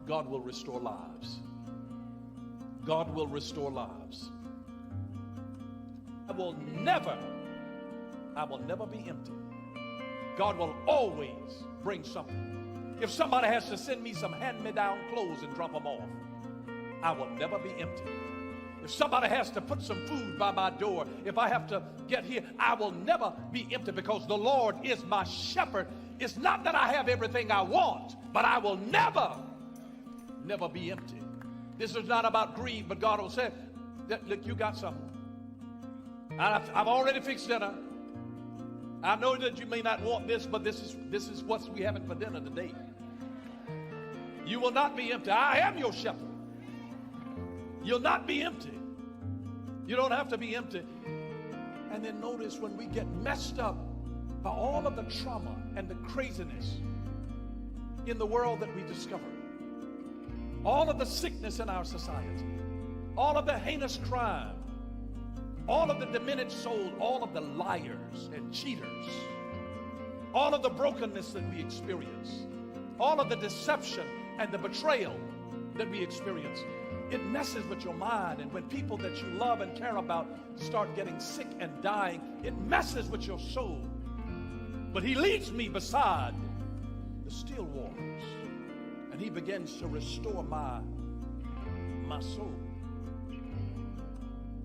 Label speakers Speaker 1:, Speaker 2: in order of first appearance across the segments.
Speaker 1: God will restore lives. God will restore lives. I will never be empty. God will always bring something. If somebody has to send me some hand-me-down clothes and drop them off, I will never be empty. If somebody has to put some food by my door, if I have to get here, I will never be empty, because the Lord is my shepherd. It's not that I have everything I want, but I will never be empty. This is not about greed, but God will say, look, you got something. I've already fixed dinner. I know that you may not want this, but this is what we having for dinner today. You will not be empty. I am your shepherd. You'll not be empty. You don't have to be empty. And then notice, when we get messed up by all of the trauma and the craziness in the world that we discover, all of the sickness in our society, all of the heinous crime, all of the diminished soul, all of the liars and cheaters, all of the brokenness that we experience, all of the deception and the betrayal that we experience, it messes with your mind. And when people that you love and care about start getting sick and dying, it messes with your soul. But he leads me beside the still waters, and he begins to restore my soul.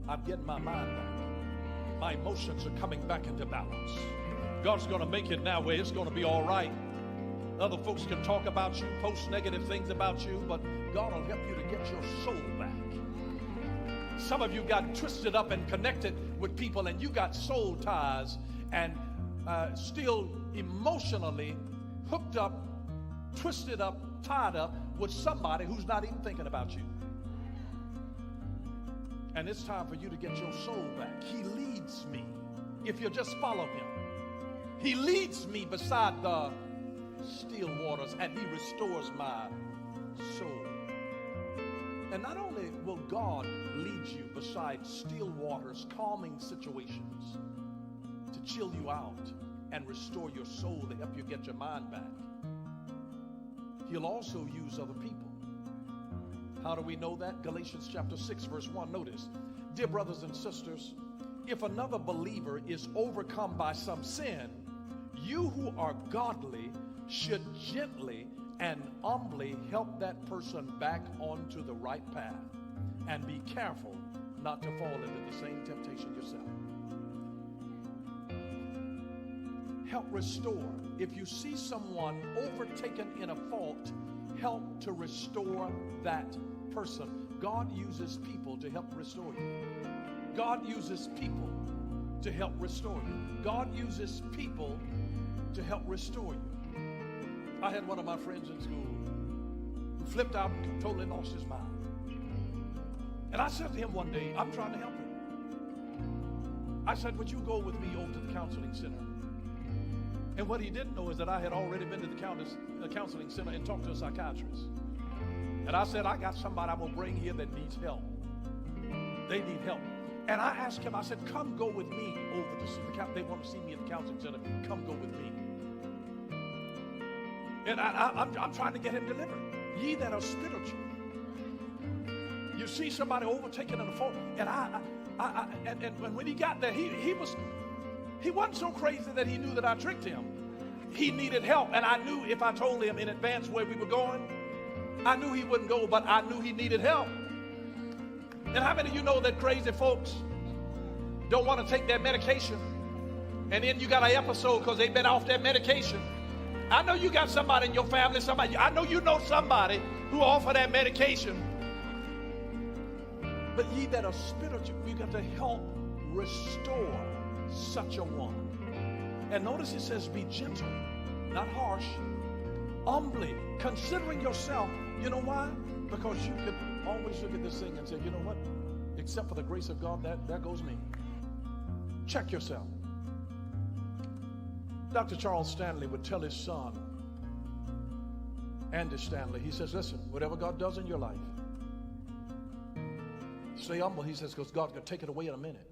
Speaker 1: I'm getting my mind back. My emotions are coming back into balance. God's going to make it now where it's going to be all right. Other folks can talk about you, post negative things about you, but God will help you to get your soul back. Some of you got twisted up and connected with people, and you got soul ties and still emotionally hooked up, twisted up, tied up with somebody who's not even thinking about you. And it's time for you to get your soul back. He leads me. If you just follow him, he leads me beside the still waters, and he restores my soul. And not only will God lead you beside still waters, calming situations to chill you out and restore your soul, to help you get your mind back, he'll also use other people. How do we know that? Galatians chapter 6 verse 1. Notice, dear brothers and sisters, if another believer is overcome by some sin, you who are godly should gently and humbly help that person back onto the right path, and be careful not to fall into the same temptation yourself. Help restore. If you see someone overtaken in a fault, help to restore that person. God uses people to help restore you. God uses people to help restore you. God uses people to help restore you. I had one of my friends in school who flipped out and totally lost his mind. And I said to him one day, I'm trying to help him. I said, would you go with me over to the counseling center? And what he didn't know is that I had already been to the counseling center and talked to a psychiatrist. And I said, I got somebody I'm going to bring here that needs help. They need help. And I asked him, I said, come go with me over to see the counseling. They want to see me at the counseling center. Come go with me. And I'm trying to get him delivered. Ye that are spiritual. You see somebody overtaken in a fault. And when he got there, he wasn't so crazy that he knew that I tricked him. He needed help. And I knew if I told him in advance where we were going, I knew he wouldn't go, but I knew he needed help. And how many of you know that crazy folks don't want to take their medication, and then you got an episode because they've been off their medication? I know you got somebody in your family, I know you know somebody who offer that medication. But ye that are spiritual, you got to help restore such a one. And notice it says be gentle, not harsh, humbly, considering yourself. You know why? Because you could always look at this thing and say, you know what? Except for the grace of God, there goes me. Check yourself. Dr. Charles Stanley would tell his son, Andy Stanley, he says, listen, whatever God does in your life, stay humble, he says, because God can take it away in a minute.